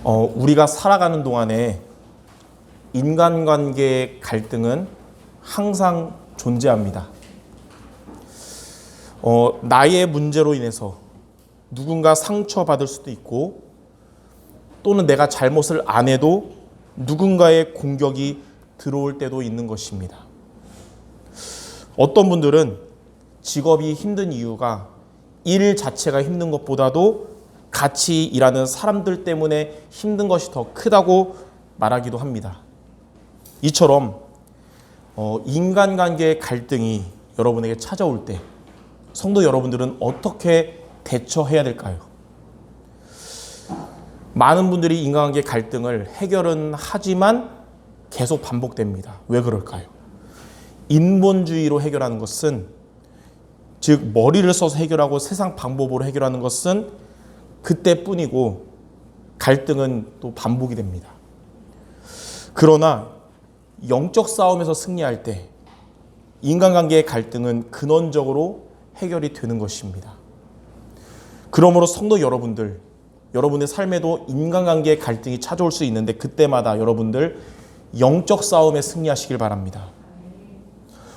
우리가 살아가는 동안에 인간관계의 갈등은 항상 존재합니다. 나의 문제로 인해서 누군가 상처받을 수도 있고, 또는 내가 잘못을 안 해도 누군가의 공격이 들어올 때도 있는 것입니다. 어떤 분들은 직업이 힘든 이유가 일 자체가 힘든 것보다도 같이 일하는 사람들 때문에 힘든 것이 더 크다고 말하기도 합니다. 이처럼 인간관계의 갈등이 여러분에게 찾아올 때 성도 여러분들은 어떻게 대처해야 될까요? 많은 분들이 인간관계 갈등을 해결은 하지만 계속 반복됩니다. 왜 그럴까요? 인본주의로 해결하는 것은, 즉 머리를 써서 해결하고 세상 방법으로 해결하는 것은 그때뿐이고 갈등은 또 반복이 됩니다. 그러나 영적 싸움에서 승리할 때 인간관계의 갈등은 근원적으로 해결이 되는 것입니다. 그러므로 성도 여러분들, 여러분의 삶에도 인간관계의 갈등이 찾아올 수 있는데 그때마다 여러분들 영적 싸움에 승리하시길 바랍니다.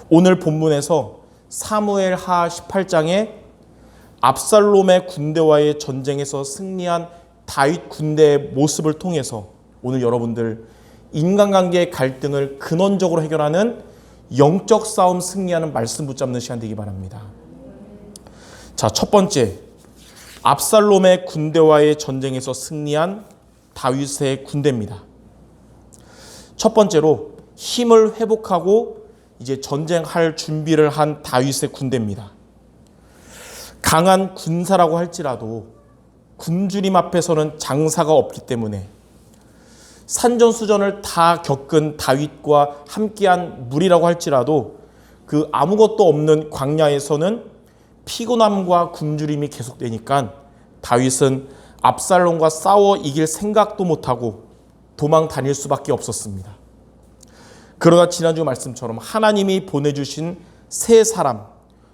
오늘 본문에서 사무엘하 18장에 압살롬의 군대와의 전쟁에서 승리한 다윗 군대의 모습을 통해서 오늘 여러분들 인간관계의 갈등을 근원적으로 해결하는 영적 싸움 승리하는 말씀 붙잡는 시간 되기 바랍니다. 자, 첫 번째, 압살롬의 군대와의 전쟁에서 승리한 다윗의 군대입니다. 첫 번째로 힘을 회복하고 이제 전쟁할 준비를 한 다윗의 군대입니다. 강한 군사라고 할지라도 굶주림 앞에서는 장사가 없기 때문에 산전수전을 다 겪은 다윗과 함께한 무리라고 할지라도 그 아무것도 없는 광야에서는 피곤함과 굶주림이 계속되니까 다윗은 압살롬과 싸워 이길 생각도 못하고 도망 다닐 수밖에 없었습니다. 그러나 지난주 말씀처럼 하나님이 보내주신 세 사람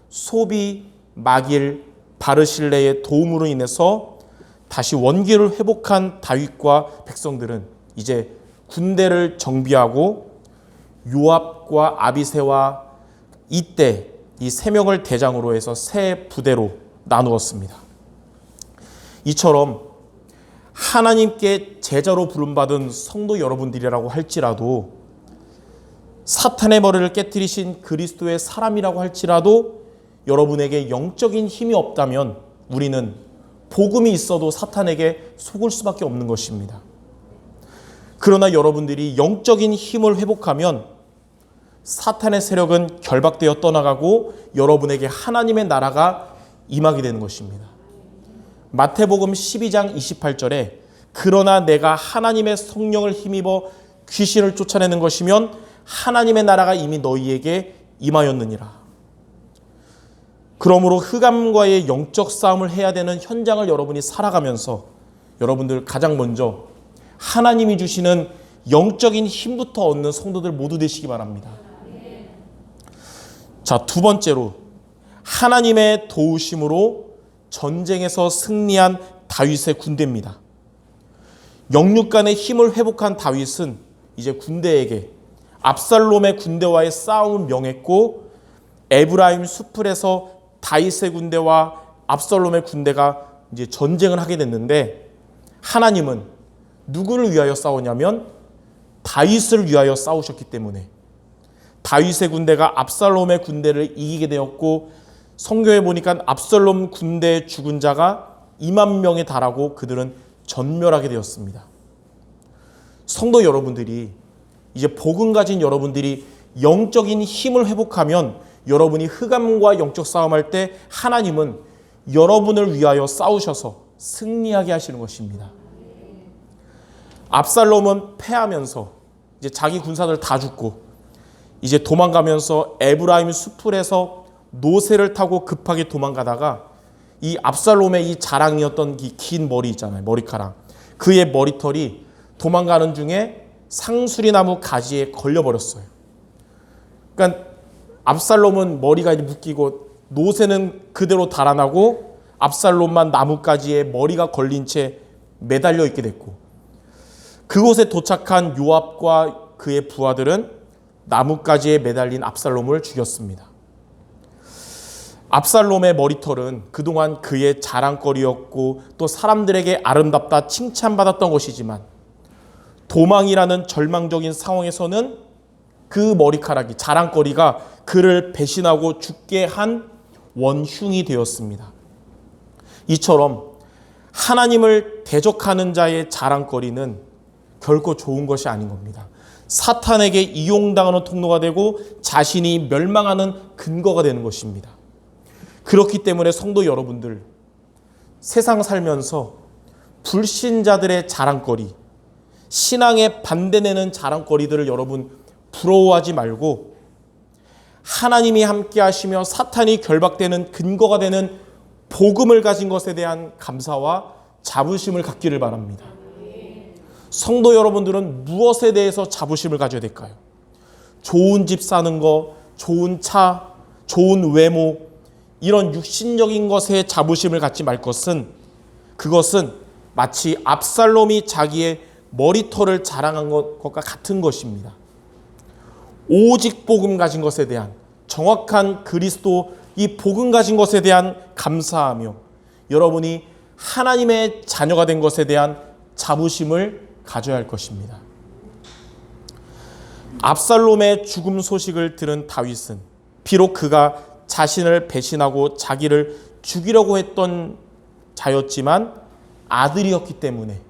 소비, 마길, 바르실레의 도움으로 인해서 다시 원기를 회복한 다윗과 백성들은 이제 군대를 정비하고 요압과 아비새와 이때 이 세 명을 대장으로 해서 세 부대로 나누었습니다. 이처럼 하나님께 제자로 부름받은 성도 여러분들이라고 할지라도 사탄의 머리를 깨뜨리신 그리스도의 사람이라고 할지라도 여러분에게 영적인 힘이 없다면 우리는 복음이 있어도 사탄에게 속을 수밖에 없는 것입니다. 그러나 여러분들이 영적인 힘을 회복하면 사탄의 세력은 결박되어 떠나가고 여러분에게 하나님의 나라가 임하게 되는 것입니다. 마태복음 12장 28절에 그러나 내가 하나님의 성령을 힘입어 귀신을 쫓아내는 것이면 하나님의 나라가 이미 너희에게 임하였느니라. 그러므로 흑암과의 영적 싸움을 해야 되는 현장을 여러분이 살아가면서 여러분들 가장 먼저 하나님이 주시는 영적인 힘부터 얻는 성도들 모두 되시기 바랍니다. 자, 두 번째로 하나님의 도우심으로 전쟁에서 승리한 다윗의 군대입니다. 영육간의 힘을 회복한 다윗은 이제 군대에게 압살롬의 군대와의 싸움을 명했고 에브라임 수풀에서 다윗의 군대와 압살롬의 군대가 이제 전쟁을 하게 됐는데 하나님은 누구를 위하여 싸우냐면 다윗을 위하여 싸우셨기 때문에 다윗의 군대가 압살롬의 군대를 이기게 되었고 성경에 보니까 압살롬 군대의 죽은 자가 2만 명에 달하고 그들은 전멸하게 되었습니다. 성도 여러분들이 이제 복음 가진 여러분들이 영적인 힘을 회복하면 여러분이 흑암과 영적 싸움할 때 하나님은 여러분을 위하여 싸우셔서 승리하게 하시는 것입니다. 압살롬은 패하면서 이제 자기 군사들 다 죽고 이제 도망가면서 에브라임 수풀에서 노새를 타고 급하게 도망가다가 이 압살롬의 이 자랑이었던 이 긴 머리 있잖아요. 머리카락. 그의 머리털이 도망가는 중에 상수리나무 가지에 걸려버렸어요. 그러니까 압살롬은 머리가 이제 묶이고 노새는 그대로 달아나고 압살롬만 나뭇가지에 머리가 걸린 채 매달려 있게 됐고 그곳에 도착한 요압과 그의 부하들은 나뭇가지에 매달린 압살롬을 죽였습니다. 압살롬의 머리털은 그동안 그의 자랑거리였고 또 사람들에게 아름답다 칭찬받았던 것이지만 도망이라는 절망적인 상황에서는 그 머리카락이 자랑거리가 그를 배신하고 죽게 한 원흉이 되었습니다. 이처럼 하나님을 대적하는 자의 자랑거리는 결코 좋은 것이 아닌 겁니다. 사탄에게 이용당하는 통로가 되고 자신이 멸망하는 근거가 되는 것입니다. 그렇기 때문에 성도 여러분들, 세상 살면서 불신자들의 자랑거리, 신앙에 반대되는 자랑거리들을 여러분 부러워하지 말고 하나님이 함께 하시며 사탄이 결박되는 근거가 되는 복음을 가진 것에 대한 감사와 자부심을 갖기를 바랍니다. 성도 여러분들은 무엇에 대해서 자부심을 가져야 될까요? 좋은 집 사는 거, 좋은 차, 좋은 외모, 이런 육신적인 것에 자부심을 갖지 말 것은, 그것은 마치 압살롬이 자기의 머리털을 자랑한 것과 같은 것입니다. 오직 복음 가진 것에 대한, 정확한 그리스도 이 복음 가진 것에 대한 감사하며 여러분이 하나님의 자녀가 된 것에 대한 자부심을 가져야 할 것입니다. 압살롬의 죽음 소식을 들은 다윗은 비록 그가 자신을 배신하고 자기를 죽이려고 했던 자였지만 아들이었기 때문에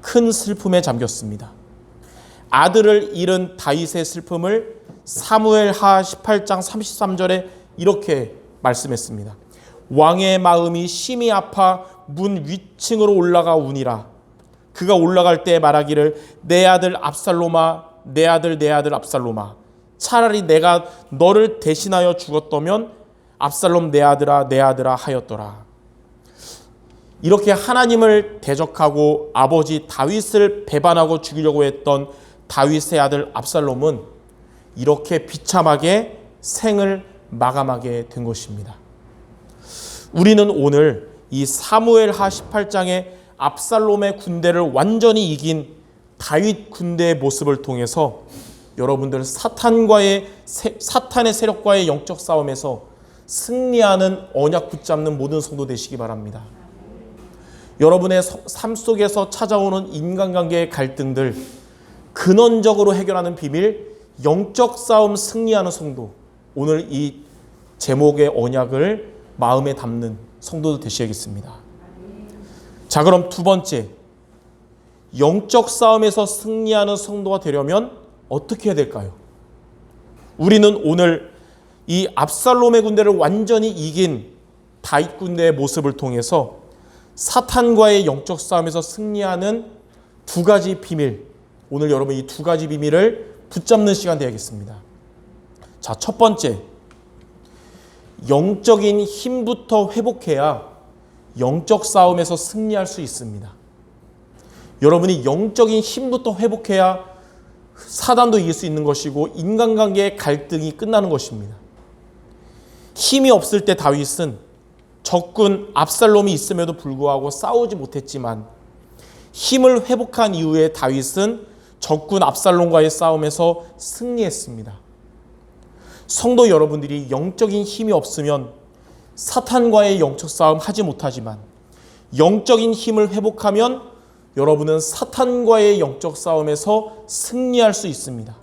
큰 슬픔에 잠겼습니다. 아들을 잃은 다윗의 슬픔을 사무엘하 18장 33절에 이렇게 말씀했습니다. 왕의 마음이 심히 아파 문 위층으로 올라가 우니라. 그가 올라갈 때 말하기를 내 아들 압살롬아, 내 아들 내 아들 압살롬아, 차라리 내가 너를 대신하여 죽었다면 압살롬 내 아들아 하였더라. 이렇게 하나님을 대적하고 아버지 다윗을 배반하고 죽이려고 했던 다윗의 아들 압살롬은 이렇게 비참하게 생을 마감하게 된 것입니다. 우리는 오늘 이 사무엘하 18장의 압살롬의 군대를 완전히 이긴 다윗 군대의 모습을 통해서 여러분들 사탄의 세력과의 영적 싸움에서 승리하는 언약 붙잡는 모든 성도 되시기 바랍니다. 여러분의 삶 속에서 찾아오는 인간관계의 갈등들 근원적으로 해결하는 비밀, 영적 싸움 승리하는 성도, 오늘 이 제목의 언약을 마음에 담는 성도들 되셔야겠습니다. 자, 그럼 두 번째, 영적 싸움에서 승리하는 성도가 되려면 어떻게 해야 될까요? 우리는 오늘 이 압살롬의 군대를 완전히 이긴 다윗 군대의 모습을 통해서 사탄과의 영적 싸움에서 승리하는 두 가지 비밀, 오늘 여러분 이 두 가지 비밀을 붙잡는 시간 되야겠습니다. 자, 첫 번째, 영적인 힘부터 회복해야 영적 싸움에서 승리할 수 있습니다. 여러분이 영적인 힘부터 회복해야 사단도 이길 수 있는 것이고 인간관계의 갈등이 끝나는 것입니다. 힘이 없을 때 다윗은 적군 압살롬이 있음에도 불구하고 싸우지 못했지만 힘을 회복한 이후에 다윗은 적군 압살롬과의 싸움에서 승리했습니다. 성도 여러분들이 영적인 힘이 없으면 사탄과의 영적 싸움 하지 못하지만 영적인 힘을 회복하면 여러분은 사탄과의 영적 싸움에서 승리할 수 있습니다.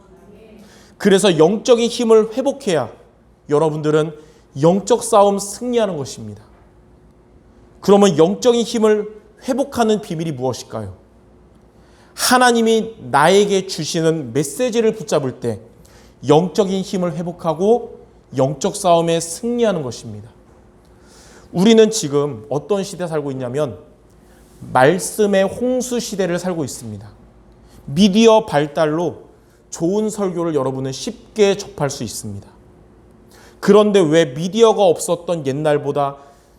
그래서 영적인 힘을 회복해야 여러분들은 영적 싸움 승리하는 것입니다. 그러면 영적인 힘을 회복하는 비밀이 무엇일까요? 하나님이 나에게 주시는 메시지를 붙잡을 때 영적인 힘을 회복하고 영적 싸움에 승리하는 것입니다. 우리는 지금 어떤 시대에 살고 있냐면 말씀의 홍수 시대를 살고 있습니다. 미디어 발달로 좋은 설교를 여러분은 쉽게 접할 수 있습니다. 그런데 왜 미디어가 없었던 옛날보다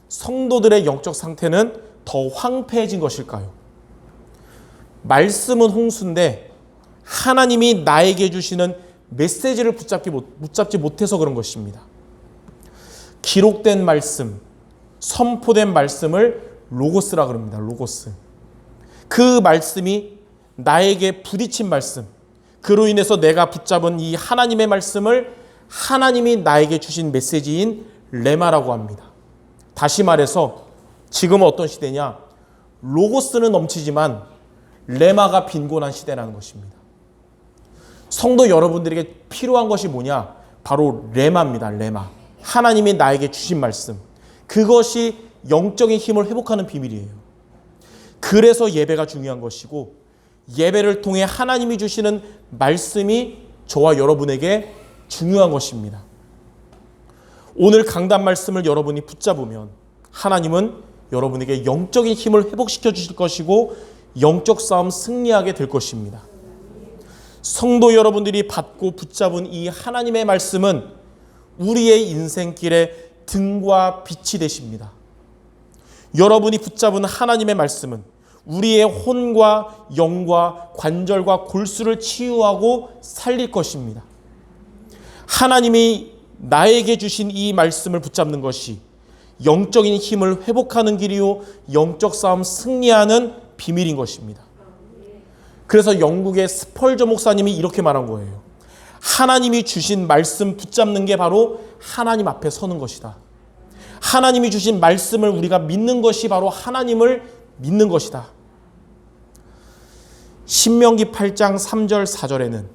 성도들의 영적 상태는 더 황폐해진 것일까요? 말씀은 홍수인데 하나님이 나에게 주시는 메시지를 붙잡지 못해서 그런 것입니다. 기록된 말씀, 선포된 말씀을 로고스라 그럽니다. 로고스. 그 말씀이 나에게 부딪힌 말씀, 그로 인해서 내가 붙잡은 이 하나님의 말씀을 하나님이 나에게 주신 메시지인 레마라고 합니다. 다시 말해서 지금은 어떤 시대냐? 로고스는 넘치지만 레마가 빈곤한 시대라는 것입니다. 성도 여러분들에게 필요한 것이 뭐냐? 바로 레마입니다. 레마. 하나님이 나에게 주신 말씀. 그것이 영적인 힘을 회복하는 비밀이에요. 그래서 예배가 중요한 것이고, 예배를 통해 하나님이 주시는 말씀이 저와 여러분에게 중요한 것입니다. 오늘 강단 말씀을 여러분이 붙잡으면 하나님은 여러분에게 영적인 힘을 회복시켜 주실 것이고 영적 싸움 승리하게 될 것입니다. 성도 여러분들이 받고 붙잡은 이 하나님의 말씀은 우리의 인생길의 등과 빛이 되십니다. 여러분이 붙잡은 하나님의 말씀은 우리의 혼과 영과 관절과 골수를 치유하고 살릴 것입니다. 하나님이 나에게 주신 이 말씀을 붙잡는 것이 영적인 힘을 회복하는 길이요 영적 싸움 승리하는 비밀인 것입니다. 그래서 영국의 스펄저 목사님이 이렇게 말한 거예요. 하나님이 주신 말씀 붙잡는 게 바로 하나님 앞에 서는 것이다. 하나님이 주신 말씀을 우리가 믿는 것이 바로 하나님을 믿는 것이다. 신명기 8장 3절 4절에는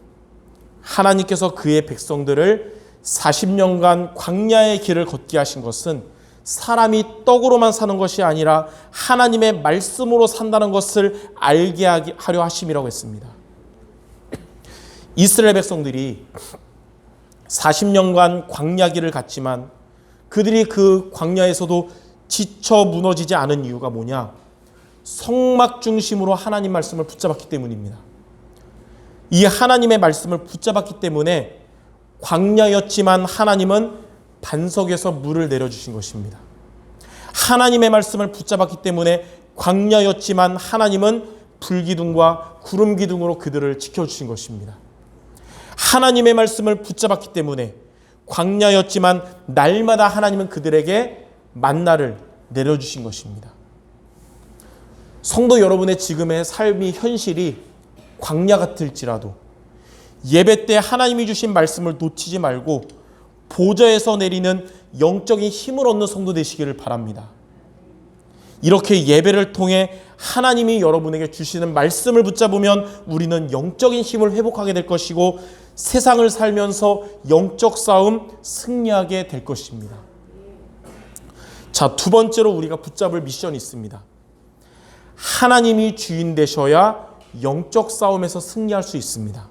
하나님께서 그의 백성들을 40년간 광야의 길을 걷게 하신 것은 사람이 떡으로만 사는 것이 아니라 하나님의 말씀으로 산다는 것을 알게 하려 하심이라고 했습니다. 이스라엘 백성들이 40년간 광야 길을 갔지만 그들이 그 광야에서도 지쳐 무너지지 않은 이유가 뭐냐? 성막 중심으로 하나님 말씀을 붙잡았기 때문입니다. 이 하나님의 말씀을 붙잡았기 때문에 광야였지만 하나님은 반석에서 물을 내려주신 것입니다. 하나님의 말씀을 붙잡았기 때문에 광야였지만 하나님은 불기둥과 구름기둥으로 그들을 지켜주신 것입니다. 하나님의 말씀을 붙잡았기 때문에 광야였지만 날마다 하나님은 그들에게 만나를 내려주신 것입니다. 성도 여러분의 지금의 삶이 현실이 광야 같을지라도 예배 때 하나님이 주신 말씀을 놓치지 말고 보좌에서 내리는 영적인 힘을 얻는 성도 되시기를 바랍니다. 이렇게 예배를 통해 하나님이 여러분에게 주시는 말씀을 붙잡으면 우리는 영적인 힘을 회복하게 될 것이고 세상을 살면서 영적 싸움 승리하게 될 것입니다. 자, 두 번째로 우리가 붙잡을 미션이 있습니다. 하나님이 주인 되셔야 영적 싸움에서 승리할 수 있습니다.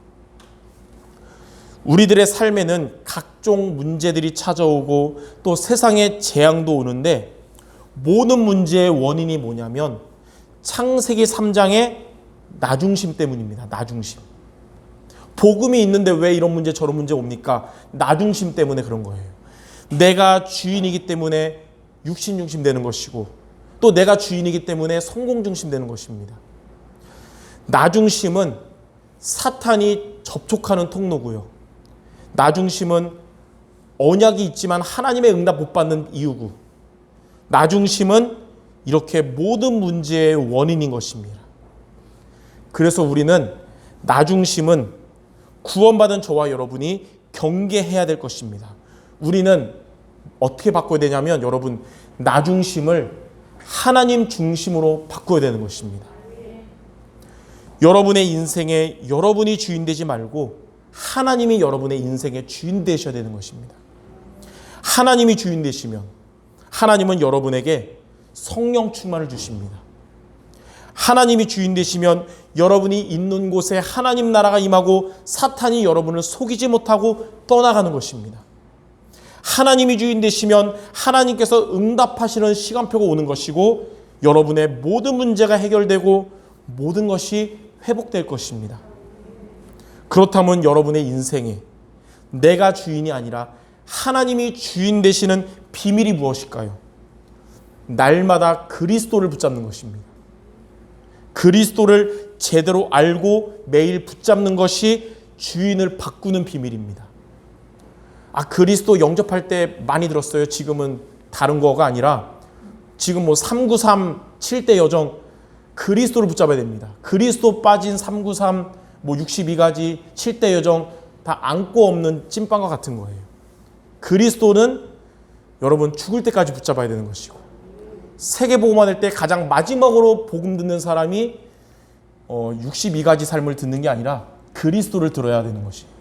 우리들의 삶에는 각종 문제들이 찾아오고 또 세상에 재앙도 오는데 모든 문제의 원인이 뭐냐면 창세기 3장의 나중심 때문입니다. 나중심. 복음이 있는데 왜 이런 문제 저런 문제 옵니까? 나중심 때문에 그런 거예요. 내가 주인이기 때문에 육신 중심 되는 것이고 또 내가 주인이기 때문에 성공 중심 되는 것입니다. 나중심은 사탄이 접촉하는 통로고요. 나중심은 언약이 있지만 하나님의 응답 못 받는 이유고 나중심은 이렇게 모든 문제의 원인인 것입니다. 그래서 우리는 나중심은 구원받은 저와 여러분이 경계해야 될 것입니다. 우리는 어떻게 바꿔야 되냐면 여러분 나중심을 하나님 중심으로 바꿔야 되는 것입니다. 여러분의 인생에 여러분이 주인 되지 말고 하나님이 여러분의 인생의 주인 되셔야 되는 것입니다. 하나님이 주인 되시면 하나님은 여러분에게 성령 충만을 주십니다. 하나님이 주인 되시면 여러분이 있는 곳에 하나님 나라가 임하고 사탄이 여러분을 속이지 못하고 떠나가는 것입니다. 하나님이 주인 되시면 하나님께서 응답하시는 시간표가 오는 것이고 여러분의 모든 문제가 해결되고 모든 것이 회복될 것입니다. 그렇다면 여러분의 인생에 내가 주인이 아니라 하나님이 주인 되시는 비밀이 무엇일까요? 날마다 그리스도를 붙잡는 것입니다. 그리스도를 제대로 알고 매일 붙잡는 것이 주인을 바꾸는 비밀입니다. 그리스도 영접할 때 많이 들었어요. 지금은 다른 거가 아니라 지금 393 7대 여정 그리스도를 붙잡아야 됩니다. 그리스도 빠진 393, 62가지, 7대 여정 다 안고 없는 찐빵과 같은 거예요. 그리스도는 여러분 죽을 때까지 붙잡아야 되는 것이고, 세계복음화 될 때 가장 마지막으로 복음 듣는 사람이 62가지 삶을 듣는 게 아니라 그리스도를 들어야 되는 것이에요.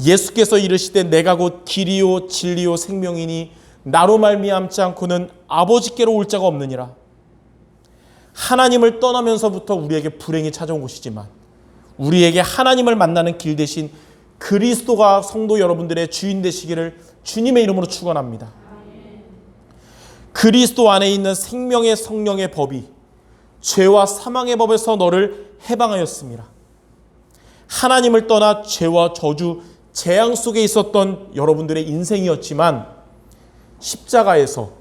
예수께서 이르시되 내가 곧 길이요 진리요 생명이니 나로 말미암지 않고는 아버지께로 올 자가 없느니라. 하나님을 떠나면서부터 우리에게 불행이 찾아온 것이지만 우리에게 하나님을 만나는 길 대신 그리스도가 성도 여러분들의 주인 되시기를 주님의 이름으로 축원합니다. 그리스도 안에 있는 생명의 성령의 법이 죄와 사망의 법에서 너를 해방하였습니다. 하나님을 떠나 죄와 저주, 재앙 속에 있었던 여러분들의 인생이었지만 십자가에서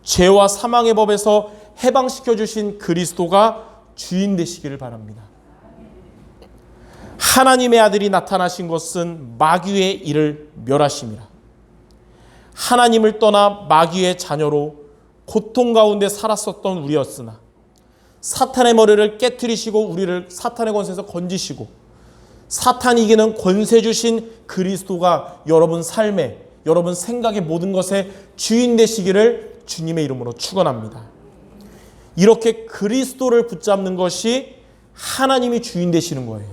죄와 사망의 법에서 해방시켜 주신 그리스도가 주인 되시기를 바랍니다. 하나님의 아들이 나타나신 것은 마귀의 일을 멸하심이라. 하나님을 떠나 마귀의 자녀로 고통 가운데 살았었던 우리였으나 사탄의 머리를 깨트리시고 우리를 사탄의 권세에서 건지시고 사탄이 이기는 권세 주신 그리스도가 여러분 삶에, 여러분 생각의 모든 것에 주인 되시기를 주님의 이름으로 축원합니다. 이렇게 그리스도를 붙잡는 것이 하나님이 주인 되시는 거예요.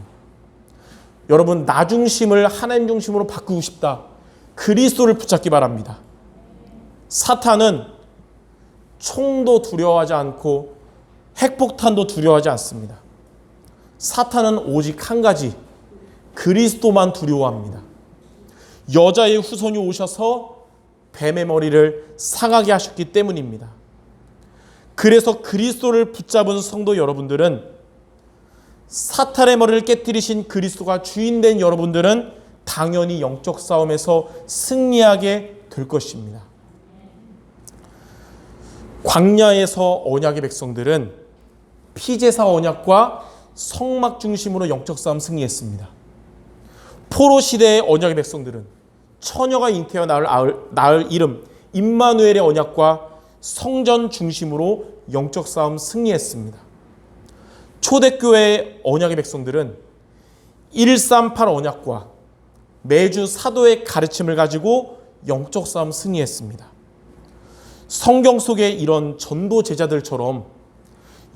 여러분, 나 중심을 하나님 중심으로 바꾸고 싶다. 그리스도를 붙잡기 바랍니다. 사탄은 총도 두려워하지 않고 핵폭탄도 두려워하지 않습니다. 사탄은 오직 한 가지, 그리스도만 두려워합니다. 여자의 후손이 오셔서 뱀의 머리를 상하게 하셨기 때문입니다. 그래서 그리스도를 붙잡은 성도 여러분들은, 사탄의 머리를 깨뜨리신 그리스도가 주인된 여러분들은 당연히 영적 싸움에서 승리하게 될 것입니다. 광야에서 언약의 백성들은 피제사 언약과 성막 중심으로 영적 싸움 승리했습니다. 포로 시대의 언약의 백성들은 처녀가 잉태어 낳을 이름 임마누엘의 언약과 성전 중심으로 영적 싸움 승리했습니다. 초대교회의 언약의 백성들은 138 언약과 매주 사도의 가르침을 가지고 영적 싸움 승리했습니다. 성경 속에 이런 전도 제자들처럼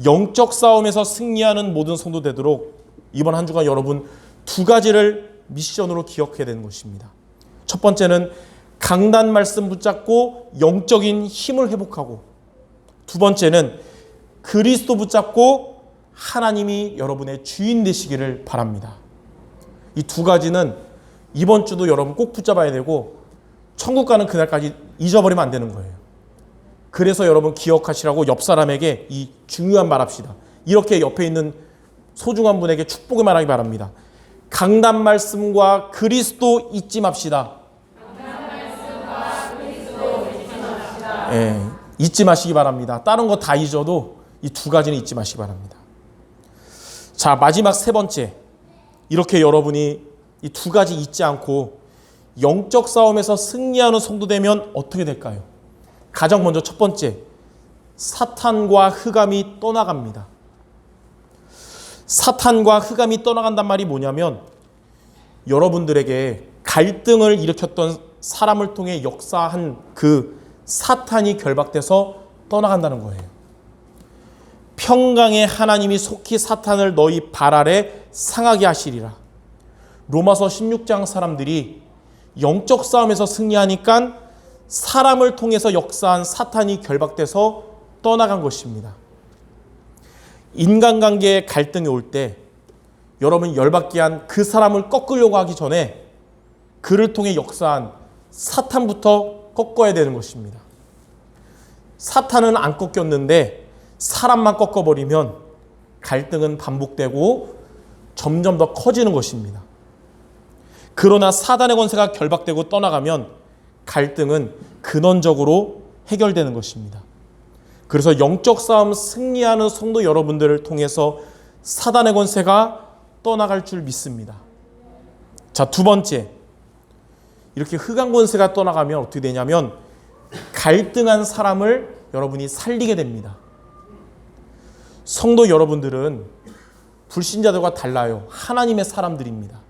영적 싸움에서 승리하는 모든 성도 되도록 이번 한 주간 여러분 두 가지를 미션으로 기억해야 되는 것입니다. 첫 번째는 강단 말씀 붙잡고 영적인 힘을 회복하고, 두 번째는 그리스도 붙잡고 하나님이 여러분의 주인 되시기를 바랍니다. 이 두 가지는 이번 주도 여러분 꼭 붙잡아야 되고 천국 가는 그날까지 잊어버리면 안 되는 거예요. 그래서 여러분 기억하시라고 옆 사람에게 이 중요한 말 합시다. 이렇게 옆에 있는 소중한 분에게 축복을 말하기 바랍니다. 강단 말씀과 그리스도 잊지 맙시다. 예, 잊지 마시기 바랍니다. 다른 거 다 잊어도 이 두 가지는 잊지 마시기 바랍니다. 자, 마지막 세 번째. 이렇게 여러분이 이 두 가지 잊지 않고 영적 싸움에서 승리하는 성도 되면 어떻게 될까요? 가장 먼저 첫 번째, 사탄과 흑암이 떠나갑니다. 사탄과 흑암이 떠나간단 말이 뭐냐면 여러분들에게 갈등을 일으켰던 사람을 통해 역사한 그 사탄이 결박돼서 떠나간다는 거예요. 평강의 하나님이 속히 사탄을 너희 발 아래 상하게 하시리라. 로마서 16장 사람들이 영적 싸움에서 승리하니까 사람을 통해서 역사한 사탄이 결박돼서 떠나간 것입니다. 인간관계에 갈등이 올 때 여러분 열받게 한 그 사람을 꺾으려고 하기 전에 그를 통해 역사한 사탄부터 꺾어야 되는 것입니다. 사탄은 안 꺾였는데 사람만 꺾어버리면 갈등은 반복되고 점점 더 커지는 것입니다. 그러나 사단의 권세가 결박되고 떠나가면 갈등은 근원적으로 해결되는 것입니다. 그래서 영적 싸움 승리하는 성도 여러분들을 통해서 사단의 권세가 떠나갈 줄 믿습니다. 자, 두 번째. 이렇게 흑암 권세가 떠나가면 어떻게 되냐면 갈등한 사람을 여러분이 살리게 됩니다. 성도 여러분들은 불신자들과 달라요. 하나님의 사람들입니다.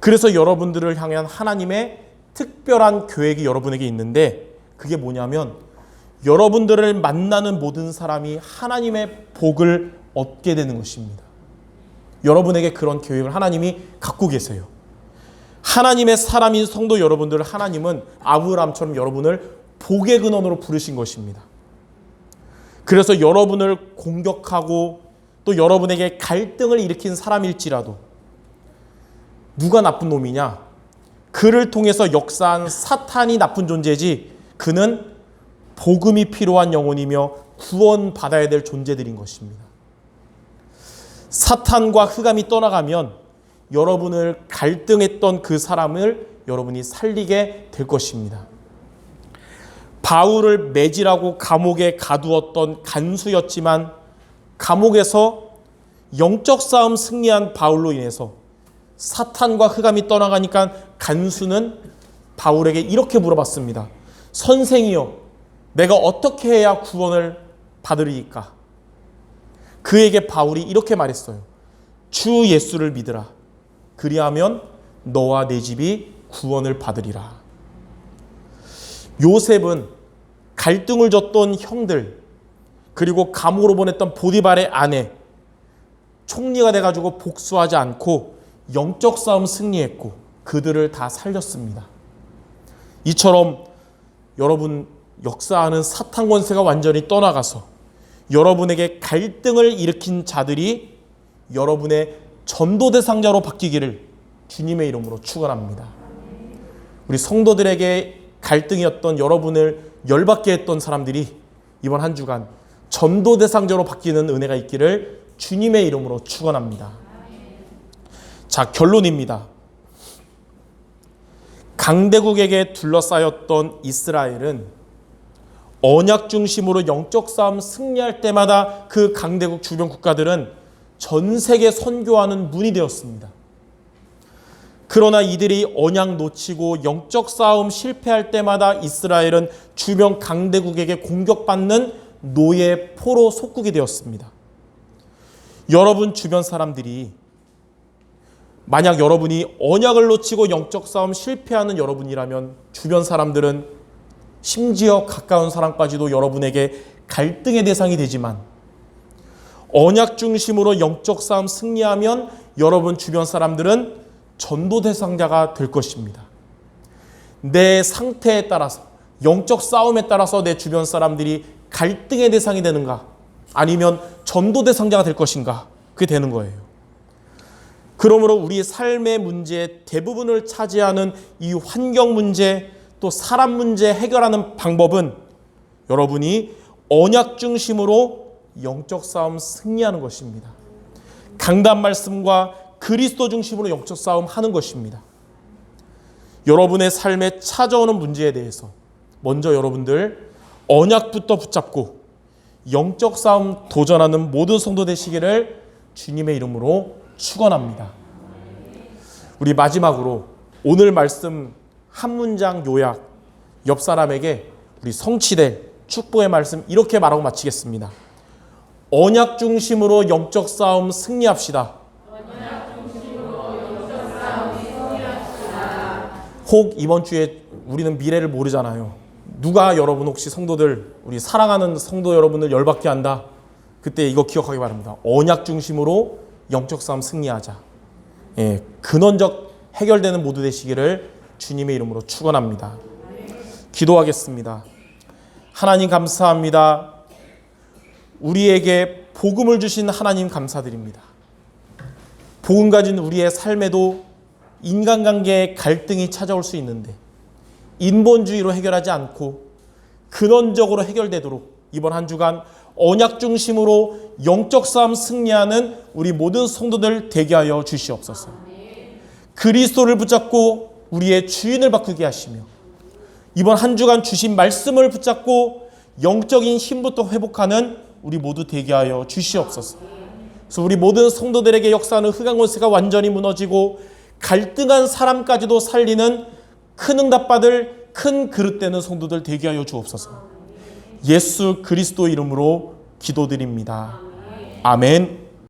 그래서 여러분들을 향한 하나님의 특별한 계획이 여러분에게 있는데, 그게 뭐냐면 여러분들을 만나는 모든 사람이 하나님의 복을 얻게 되는 것입니다. 여러분에게 그런 계획을 하나님이 갖고 계세요. 하나님의 사람인 성도 여러분들을 하나님은 아브라함처럼 여러분을 복의 근원으로 부르신 것입니다. 그래서 여러분을 공격하고 또 여러분에게 갈등을 일으킨 사람일지라도, 누가 나쁜 놈이냐? 그를 통해서 역사한 사탄이 나쁜 존재지, 그는 복음이 필요한 영혼이며 구원받아야 될 존재들인 것입니다. 사탄과 흑암이 떠나가면 여러분을 갈등했던 그 사람을 여러분이 살리게 될 것입니다. 바울을 매질하고 감옥에 가두었던 간수였지만, 감옥에서 영적 싸움 승리한 바울로 인해서 사탄과 흑암이 떠나가니까 간수는 바울에게 이렇게 물어봤습니다. 선생이여, 내가 어떻게 해야 구원을 받으리이까? 그에게 바울이 이렇게 말했어요. 주 예수를 믿으라. 그리하면 너와 내 집이 구원을 받으리라. 요셉은 갈등을 줬던 형들, 그리고 감옥으로 보냈던 보디발의 아내, 총리가 돼가지고 복수하지 않고 영적 싸움 승리했고 그들을 다 살렸습니다. 이처럼 여러분 역사하는 사탄 권세가 완전히 떠나가서 여러분에게 갈등을 일으킨 자들이 여러분의 전도 대상자로 바뀌기를 주님의 이름으로 축원합니다. 우리 성도들에게 갈등이었던 여러분을 열받게 했던 사람들이 이번 한 주간 전도 대상자로 바뀌는 은혜가 있기를 주님의 이름으로 축원합니다. 자, 결론입니다. 강대국에게 둘러싸였던 이스라엘은 언약 중심으로 영적 싸움 승리할 때마다 그 강대국 주변 국가들은 전 세계 선교하는 문이 되었습니다. 그러나 이들이 언약 놓치고 영적 싸움 실패할 때마다 이스라엘은 주변 강대국에게 공격받는 노예 포로 속국이 되었습니다. 여러분 주변 사람들이, 만약 여러분이 언약을 놓치고 영적 싸움 실패하는 여러분이라면 주변 사람들은, 심지어 가까운 사람까지도 여러분에게 갈등의 대상이 되지만, 언약 중심으로 영적 싸움 승리하면 여러분 주변 사람들은 전도 대상자가 될 것입니다. 내 상태에 따라서, 영적 싸움에 따라서 내 주변 사람들이 갈등의 대상이 되는가, 아니면 전도 대상자가 될 것인가, 그게 되는 거예요. 그러므로 우리 삶의 문제의 대부분을 차지하는 이 환경 문제, 또 사람 문제 해결하는 방법은 여러분이 언약 중심으로 영적 싸움 승리하는 것입니다. 강단 말씀과 그리스도 중심으로 영적 싸움 하는 것입니다. 여러분의 삶에 찾아오는 문제에 대해서 먼저 여러분들 언약부터 붙잡고 영적 싸움 도전하는 모든 성도 되시기를 주님의 이름으로 축원합니다. 우리 마지막으로 오늘 말씀 한 문장 요약, 옆 사람에게 우리 성취될 축복의 말씀 이렇게 말하고 마치겠습니다. 언약 중심으로 영적 싸움 승리합시다. 혹 이번 주에 우리는 미래를 모르잖아요. 누가 여러분 혹시 성도들, 우리 사랑하는 성도 여러분을 열받게 한다. 그때 이거 기억하기 바랍니다. 언약 중심으로 영적 싸움 승리하자. 근원적 해결되는 모두 되시기를 주님의 이름으로 축원합니다. 기도하겠습니다. 하나님 감사합니다. 우리에게 복음을 주신 하나님 감사드립니다. 복음 가진 우리의 삶에도 인간관계에 갈등이 찾아올 수 있는데 인본주의로 해결하지 않고 근원적으로 해결되도록 이번 한 주간 언약 중심으로 영적 싸움 승리하는 우리 모든 성도들 되게 하여 주시옵소서. 그리스도를 붙잡고 우리의 주인을 바꾸게 하시며 이번 한 주간 주신 말씀을 붙잡고 영적인 힘부터 회복하는 우리 모두 되게 하여 주시옵소서. 그래서 우리 모든 성도들에게 역사하는 흑암 권세가 완전히 무너지고 갈등한 사람까지도 살리는 큰 응답받을 큰 그릇 되는 성도들 되게 하여 주옵소서. 예수 그리스도 이름으로 기도드립니다. 아멘.